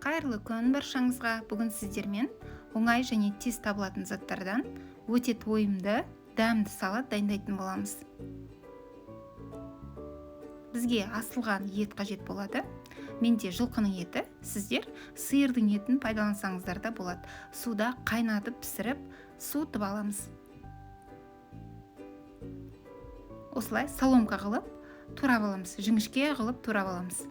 Қайырлы күн баршаңызға. Бүгін сіздермен оңай және тез табылатын заттардан өте тойымды, дәмді салат дайындайтын боламыз. Бізге асылған ет қажет болады. Менде жылқының еті, сіздер сиырдың етін пайдалансаңыздар да болады. Суда қайнатып пісіріп, суытып аламыз. Осылай соломка қылып турап аламыз, жіңішке қылып турап аламыз.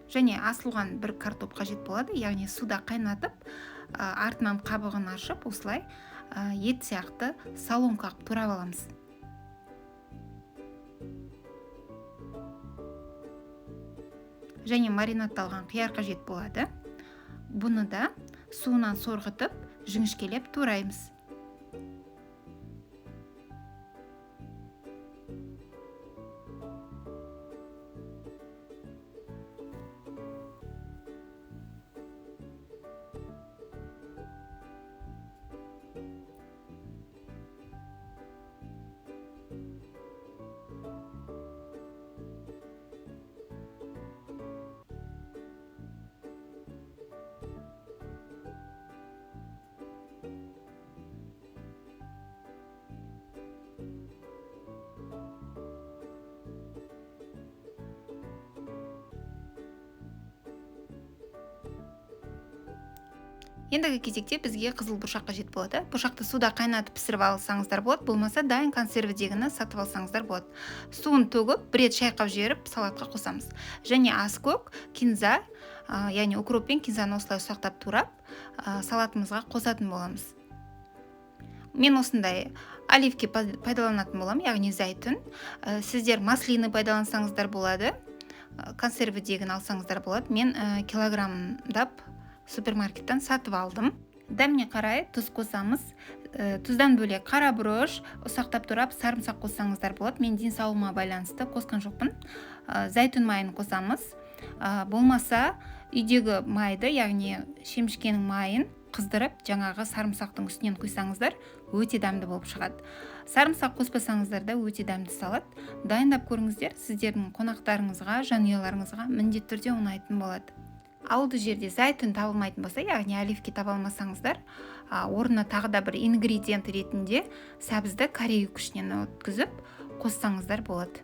Және асылған бір картоп қажет болады, яғни суда қайнатып, артынан қабығын ашып, осылай ет сияқты соломка қылып турап аламыз. Және маринадталған қияр қажет болады. Бұны да суынан сорғытып, жіңішкелеп тураймыз. Ендігі кезекте бізге қызыл бұршақ қажет болады. Бұршақты суда қайнатып пісіріп алсаңыздар болады, болмаса дайын консервідегіні сатып алсаңыздар болады. Суын төгіп, бір рет шайқап жіберіп, салатқа қосамыз. Және аскөк, кинза, яғни укроп пен кинзаны осылай ұсақтап турап, салатымызға қосатын боламыз. Мен осындай оливки пайдаланатын болам, яғни зәйтүн. Сіздер маслины пайдалансаңыздар болады, консервідегін алсаңыздар болады. Мен килограммдап супермаркеттен сатып алдым. Дәміне қарай тұз қосамыз. Тұздан бөлек қара бұрыш, ұсақтап турап сарымсақ қоссаңыздар болады. Мен денсаулығыма байланысты қосқан жоқпын. Зәйтүн майын қосамыз. Болмаса үйдегі майды, яғни шемішкенің майын қыздырып, жаңағы сарымсақтың үстінен құйсаңыздар, өте дәмді болып шығады. Сарымсақ қоспасаңыздар да өте дәмді салат. Дайындап көріңіздер, сіздердің қонақтарыңызға, жанұяларыңызға міндетті түрде ұнайтын болады. Ауылды жерде зәйтүн табылмайтын болса, яғни оливки таба алмасаңыздар, орнына тағы да бір ингредиент ретінде сәбізді корей күшінен өткізіп қоссаңыздар болады.